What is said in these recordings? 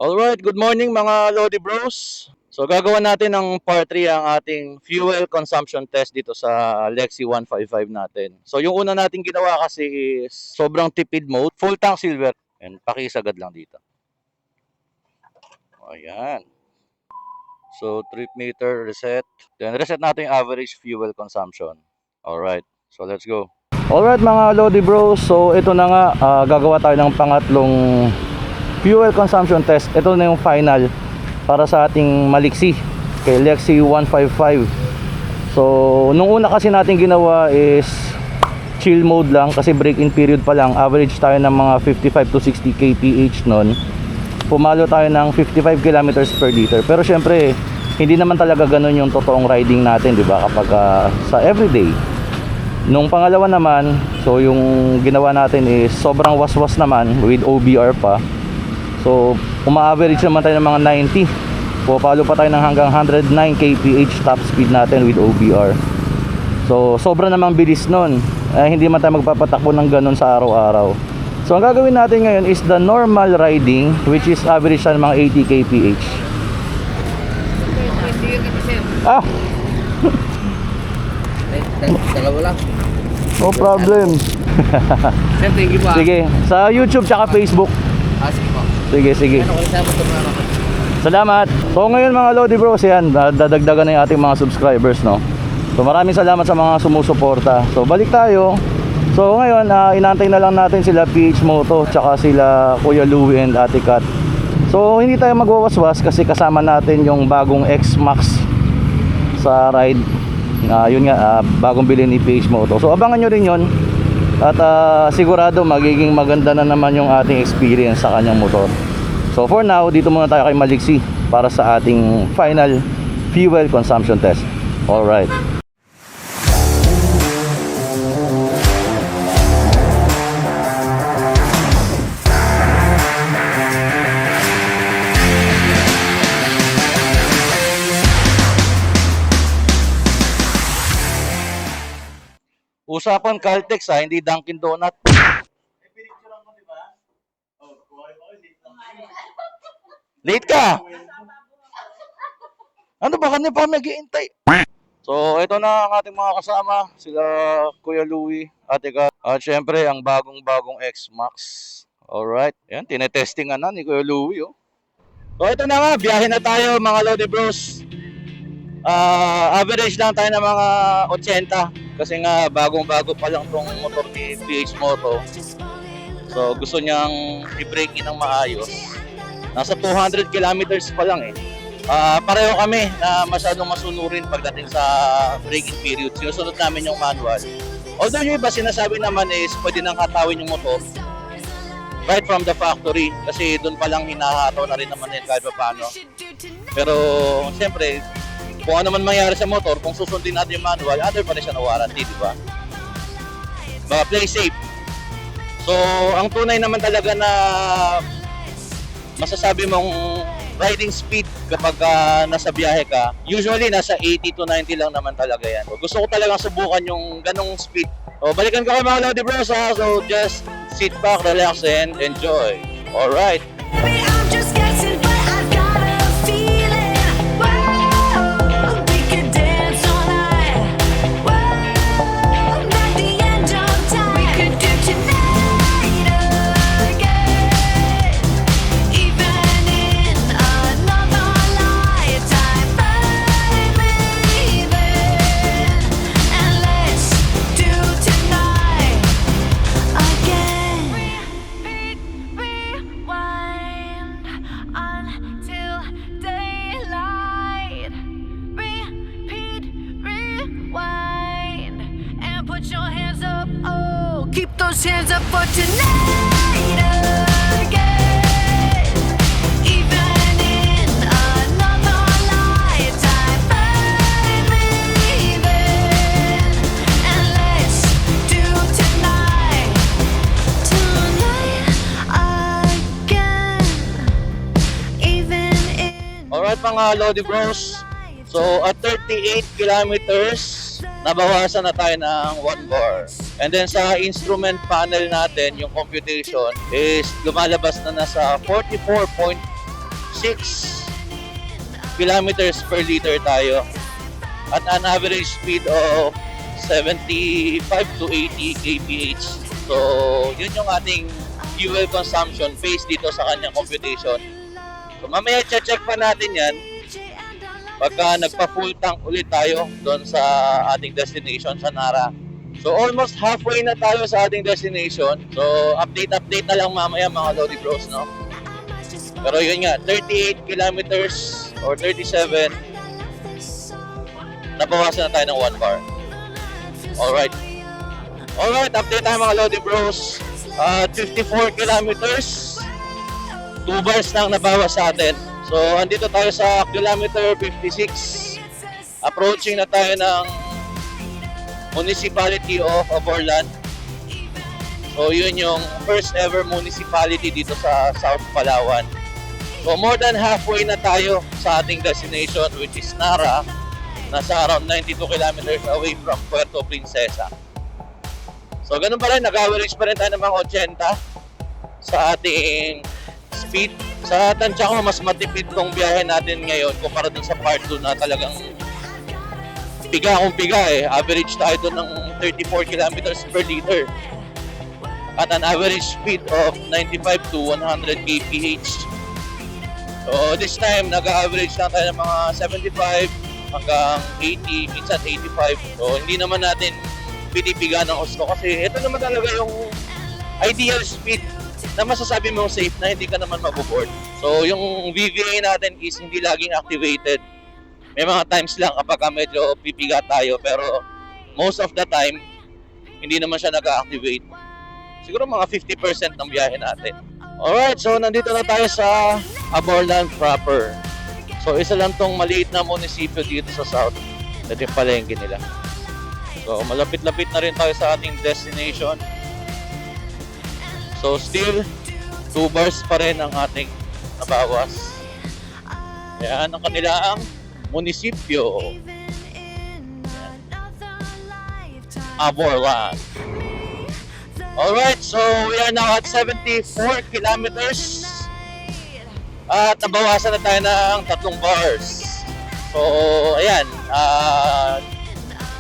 Alright, good morning mga Lodi Bros. So gagawa natin ng part 3 ang ating fuel consumption test dito sa Lexi 155 natin. So yung una natin ginawa kasi is sobrang tipid mode, full tank silver, and pakisagad lang dito. Ayan. So trip meter reset. Then reset natin yung average fuel consumption. Alright, so let's go. Alright mga Lodi Bros, so ito na nga, gagawa tayo ng pangatlong fuel consumption test. Ito na yung final para sa ating maliksi kay Lexi 155. So nung una kasi natin ginawa is chill mode lang kasi break-in period pa lang. Average tayo ng mga 55 to 60 kph nun. Pumalo tayo ng 55 kilometers per liter. Pero syempre hindi naman talaga ganun yung totoong riding natin, di ba, kapag sa everyday. Nung pangalawa naman, so yung ginawa natin is sobrang waswas naman with OBR pa. So uma-average naman tayo ng mga 90. Pupalo pa tayo ng hanggang 109 kph top speed natin with OBR. So sobra namang bilis nun. Hindi man tayo magpapatakbo ng ganun sa araw-araw. So ang gagawin natin ngayon is the normal riding, which is average tayo ng mga 80 kph. Ah! Dalawa lang. No problem. Sir, thank you po. Sige, sa YouTube tsaka Facebook. Sige po. Sige. Ano, kung saan mo ito mga Salamat. So ngayon mga Lodi Bros, yan, dadagdagan na yung ating mga subscribers, no? So maraming salamat sa mga sumusuporta. So balik tayo. So ngayon, inaantay na lang natin sila PH Moto tsaka sila Kuya Louie and Ate Kat. So hindi tayo magwawaswas kasi kasama natin yung bagong X-Max sa ride. Yun nga, bagong bili ni PH Moto. So abangan nyo rin yun. At sigurado magiging maganda na naman yung ating experience sa kanyang motor. So for now, dito muna tayo kay Maliksi para sa ating final fuel consumption test. Alright. Usapan Caltex hindi Dunkin Donut. Late ka! Ano ba kanina pa mag-iintay? So ito na ang ating mga kasama, sila Kuya Louie, Ate Kat, at syempre ang bagong X-Max. Alright, yan, tinetestingan na ni Kuya Louie, oh. So ito na nga, biyahe na tayo mga Lodi Bros. Average lang tayo ng mga 80 kasi nga bagong-bago pa lang tong motor ni PH Moto. So gusto niyang i-break in ng maayos. Nasa 200 kilometers pa lang eh. Pareho kami na masyadong masunurin pagdating sa braking period. Sinusunod namin yung manual. Although yung iba sinasabi naman is pwede nang hatawin yung motor right from the factory kasi doon pa lang hinahataw na rin naman yun kahit pa paano. Pero siyempre, kung ano man mangyari sa motor, kung susundin natin yung manual, under pa rin siya na warranty, di ba? Play safe. So, ang tunay naman talaga na masasabi mong riding speed kapag nasa biyahe ka, usually nasa 80 to 90 lang naman talaga yan. So, gusto ko talagang subukan yung ganong speed. So, balikan ko kayo mga Lodi Bros, ha? So, just sit back, relax, and enjoy. Alright. Keep those hands up for tonight again. Even in another lifetime, find me there. And let's do tonight again. Even in. Alright mga Lodi Bros. So at 38 kilometers, nabawasan na tayo ng 1 bar. And then sa instrument panel natin, yung computation is lumalabas na nasa 44.5 kilometers per liter tayo at an average speed of 75 to 80 kph. So, yun yung ating fuel consumption based dito sa kanyang computation. So, mamaya check pa natin yan pagka nagpa-full tank ulit tayo doon sa ating destination sa Nara. So, almost halfway na tayo sa ating destination. So, update na lang mamaya mga Lodi Bros, no? Pero yun nga, 38 kilometers or 37, nabawasan na tayo ng 1 bar. Alright, update tayo mga Lodi Bros. 54 kilometers, 2 bars lang nabawas sa atin. So, andito tayo sa kilometer 56. Approaching na tayo ng municipality of Aborlan. So, yun yung first ever municipality dito sa South Palawan. So, more than halfway na tayo sa ating destination, which is Nara. Nasa around 92 kilometers away from Puerto Princesa. So, ganun pa rin, nag-average pa rin tayo ng mga 80 sa ating speed. Sa tansya ko, mas matipid tong biyahe natin ngayon kumpara dun sa part 2 na talagang piga kung piga eh. Average tayo doon ng 34 kilometers per liter at an average speed of 95 to 100 kph. So, this time, nag-average lang tayo ng mga 75 hanggang 80, minsan 85. So, hindi naman natin pinipiga ng gusto kasi ito naman talaga yung ideal speed na masasabi mong safe na hindi ka naman maboboard. So, yung VVA natin is hindi laging activated. May mga times lang kapag medyo pipiga tayo pero most of the time, hindi naman siya nag-activate. Siguro mga 50% ng biyahe natin. Alright, so nandito na tayo sa Aborlan proper. So, isa lang tong maliit na munisipyo dito sa South. Ito yung palengke nila. So, malapit-lapit na rin tayo sa ating destination. So, still, 2 bars pa rin ang ating nabawas. Yan ang kanilang munisipyo. Aborlan. Alright, so we are now at 74 kilometers. At nabawasan na tayo ng 3 bars. So, ayan.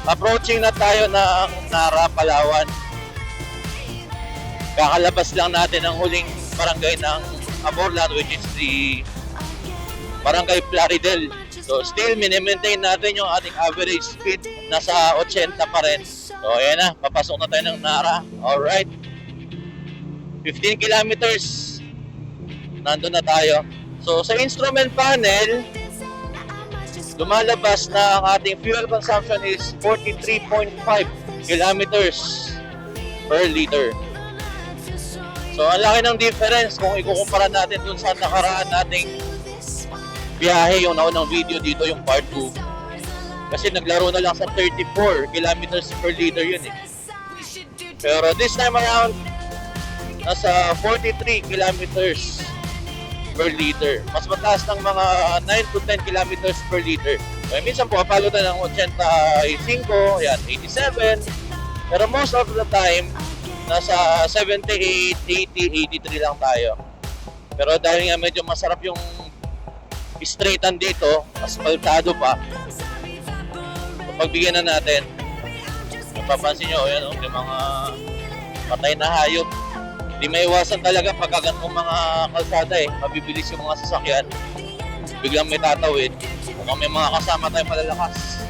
Approaching na tayo ng Nara, Palawan. Kakalabas lang natin ang huling barangay ng Aborlan, which is the Barangay Plaridel. So, still, mini-maintain natin yung ating average speed. Nasa 80 pa rin. So, ayan na. Papasok na tayo ng Nara. Alright. 15 kilometers. Nandun na tayo. So, sa instrument panel, lumalabas na ang ating fuel consumption is 43.5 kilometers per liter. So, ang laki ng difference kung ikukumpara natin dun sa nakaraan nating biyahe, yung naunang video dito, yung part 2. Kasi naglaro na lang sa 34 kilometers per liter yun eh. Pero this time around, nasa 43 kilometers per liter. Mas mataas ng mga 9 to 10 kilometers per liter. So, minsan po, apalo tayo ng 85, yan, 87. Pero most of the time, nasa 78, 80, 83 lang tayo. Pero dahil nga medyo masarap yung straightan dito, aspaltado pa. So, pagbigyan na natin, mapapansin nyo, yan, yung mga patay na hayop. Di may iwasan talaga pagka ganung mga kalsada eh. Mabibilis yung mga sasakyan. Biglang may tatawid. Kung may mga kasama tayong malalakas.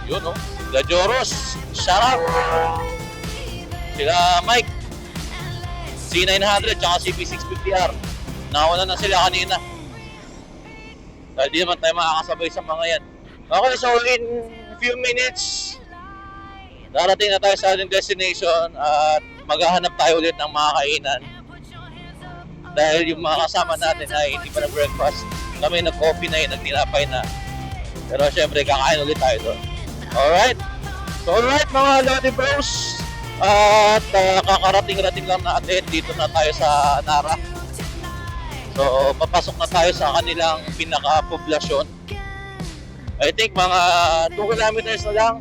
Yun oh. Sila Joros. Shout out. Sila Mike. C900 tsaka CP650R. Nauna na sila kanina. Dahil di naman tayo makakasabay sa mga yan. Okay, so in few minutes, darating na tayo sa ating destination at maghahanap tayo ulit ng mga kainan. Dahil yung mga kasama natin ay hindi pa na-breakfast. Kami nag-coffee na yun, nagtinapay na. Pero syempre, kakain ulit tayo doon. Alright? So alright mga Lodi Bros. At kakarating-rating lang natin. Dito na tayo sa Nara. So papasok na tayo sa kanilang pinaka-poblasyon. I think mga 2 kilometers na lang.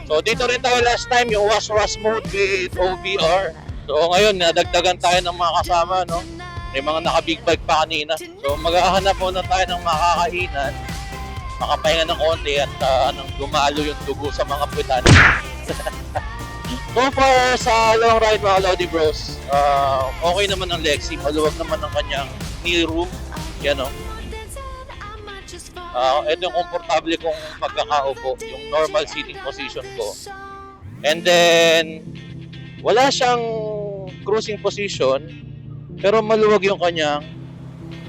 So dito rin tayo last time yung wash mode with OBR. So ngayon, nadagdagan tayo ng mga kasama, no? May mga naka-big bike pa kanina. So maghahanap muna tayo ng makakainan, makapahinga ng konti at anong gumalo yung dugo sa mga puwitan. So far sa long ride mga Lodi Bros, okay naman ang Lexi, maluwag naman ang kanyang knee room. Yan o. Ito yung komportable kong pagkakaupo, yung normal seating position ko. And then, wala siyang cruising position, pero maluwag yung kanyang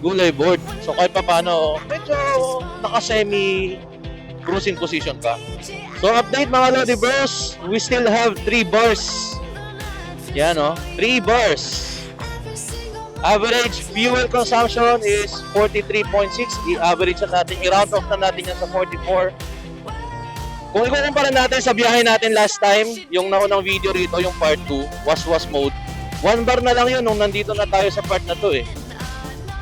gulay board. So kahit pa paano, medyo naka-semi cruising position ka. So update mga Lodi Bros, we still have 3 bars. Yan o, 3 bars. Average fuel consumption is 43.6. I-average na natin, i-round off na natin yan sa 44. Kung ikukumpara natin sa biyahe natin last time, yung naunang video rito, yung part 2, was mode, 1 bar na lang yun nung nandito na tayo sa part na to eh.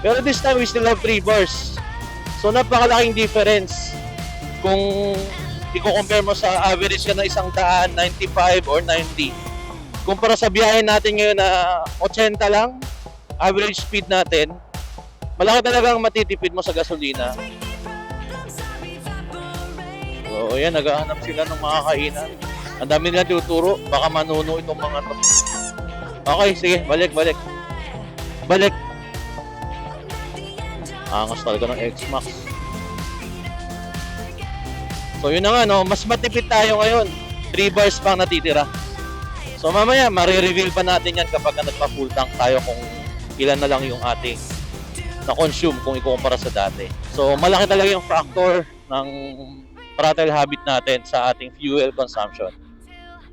Pero this time we still have 3 bars. So napakalaking difference kung i-compare mo sa average ka na 100, 95 or 90. Kumpara sa biyahe natin ngayon na 80 lang, average speed natin, malaki talagang matitipid mo sa gasolina. So ayan, naghahanap sila ng mga kainan. Ang dami nila tuturo, baka manuno itong mga to. Okay, sige, balik. Angas talaga ng X-Max. So yun na nga, no? Mas matipid tayo ngayon. 3 bars pang natitira. So mamaya, marireveal pa natin yan kapag nagpa-full tank tayo kung ilan na lang yung ating na-consume kung ikukumpara sa dati. So malaki talaga yung factor ng throttle habit natin sa ating fuel consumption.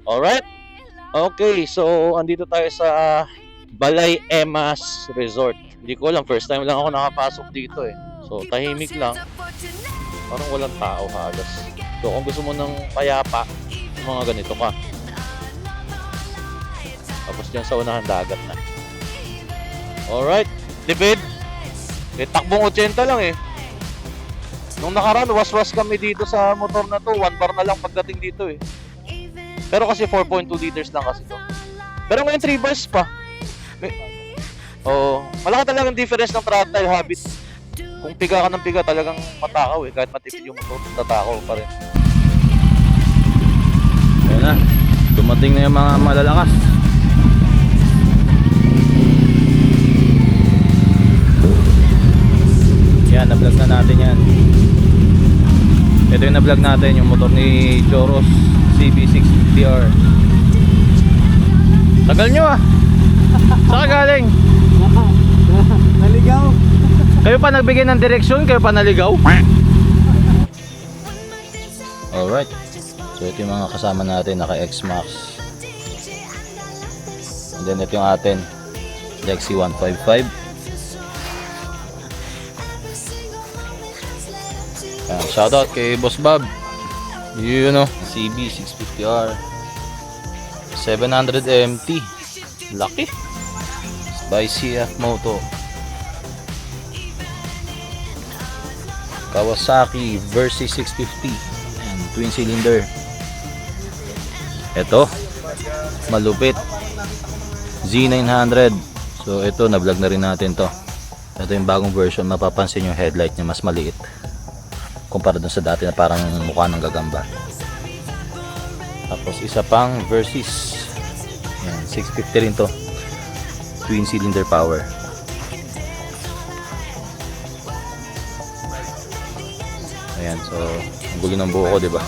Alright? Okay, so andito tayo sa Balay Emas Resort. Hindi ko alam, first time lang ako nakapasok dito eh. So tahimik lang. Parang walang tao halos. So kung gusto mo ng payapa, mga ganito ka. Tapos dyan sa unahan dagat na. Alright, tipid. Takbong 80 lang eh. Nung nakaraan, was-was kami dito sa motor na to. 1 bar na lang pagdating dito eh. Pero kasi 4.2 liters lang kasi to. Pero ngayon 3 bars pa. Malaki talagang difference ng throttle habit. Kung piga ka ng piga, talagang matakaw eh. Kahit matipid yung motor, tatakaw pa rin. Ayan na, dumating na yung mga malalakas. Yan, na-vlog na natin yan. Ito yung na-vlog natin, yung motor ni Joros CB650R. Tagal nyo ah. Saan ka galing? Naligaw. Kayo pa nagbigay ng direksyon, kayo pa naligaw? Alright. So ito yung mga kasama natin, naka X-Max. And then ito yung atin, Lexi 155. Shoutout kay Boss Bob. You know, CB650R 700 MT. Lucky. By CF Moto. Kawasaki Versys 650 and twin cylinder. Ito, malupit, Z900. So ito, na-vlog na rin natin to. Ito yung bagong version. Mapapansin yung headlight niya mas maliit kumpara dun sa dati na parang mukha ng gagamba. Tapos isa pang Versys. Yan, 650 rin to. Twin cylinder power. Ayan, so ang gulo ng buho ko, diba?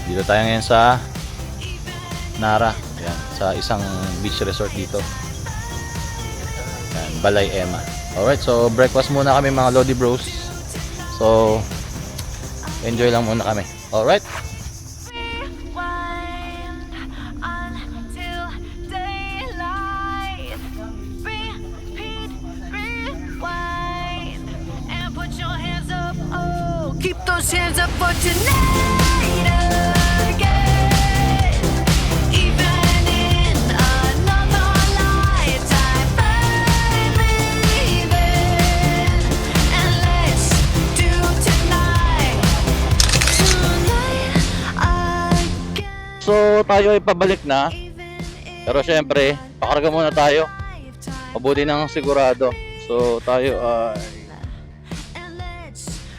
Dito tayo ngayon sa Nara. Ayan, sa isang beach resort dito. Ayan, Balay Ema. Alright, so breakfast muna kami mga Lodi Bros. So enjoy lang muna kami. Alright. Keep those hands up for tonight again. Even in another lifetime, baby. And let's do tonight again. So tayo ay pabalik na. Pero syempre, pakarga muna tayo. Mabuti ng sigurado. So tayo ay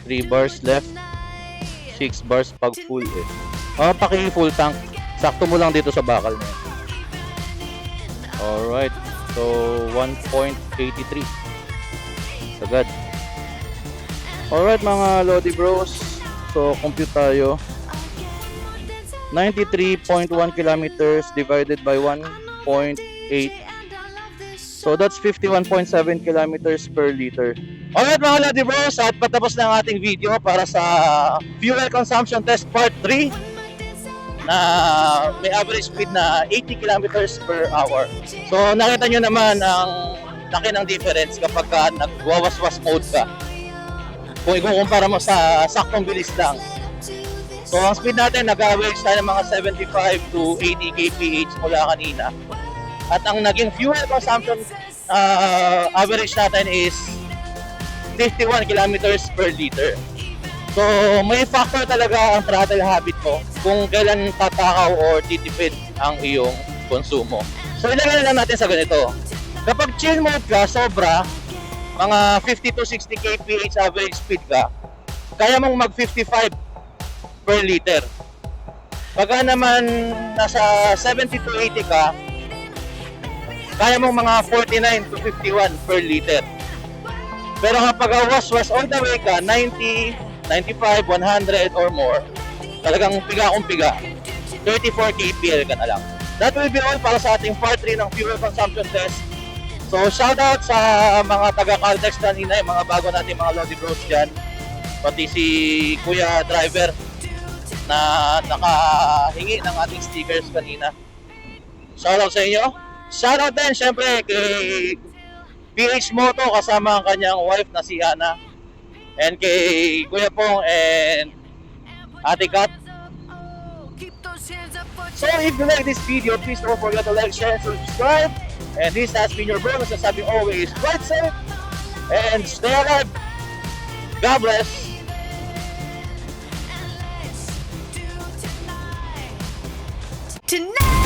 3 bars left, 6 bars pag full eh. Paki full tank. Sakto mo lang dito sa bakal niya. Alright. So 1.83. Sagad. Alright mga Lodi Bros. So compute tayo. 93.1 kilometers divided by 1.8. So that's 51.7 kilometers per liter. Alright mga Lodi Bros, at patapos na ang ating video para sa fuel consumption test part 3 na may average speed na 80 kilometers per hour. So nakita nyo naman ang laki ng difference kapag nagwawaswas mode ka. Kung ikukumpara mo sa saktong bilis lang. So ang speed natin nag-average tayo ng mga 75 to 80 kph mula kanina. At ang naging fuel consumption average natin is 51 kilometers per liter. So may factor talaga ang throttle habit mo kung kailan tatakaw or titipid ang iyong konsumo. So ilagay na lang natin sa ganito. Kapag chill mode ka, sobra, mga 50 to 60 kph average speed ka, kaya mong mag 55 per liter. Pagka naman nasa 70 to 80 ka, kaya mong mga 49 to 51 per liter. Pero kapag was all the way ka, 90, 95, 100 or more, talagang piga kung piga, 34 kpl ka na lang. That will be all para sa ating part 3 ng fuel consumption test. So shoutout sa mga taga-Caltex kanina, yung mga bago natin mga Lodi Bros dyan. Pati si Kuya Driver na nakahingi ng ating stickers kanina. Shoutout sa inyo. Shoutout din syempre kay PH Moto kasama ang kanyang wife na si Hana. And kay Kuya Pong and Ate Kat. So if you like this video, please don't forget to like, share, and subscribe. And this has been your bro, nasasabi always, ride safe and stay alive. God bless. Tonight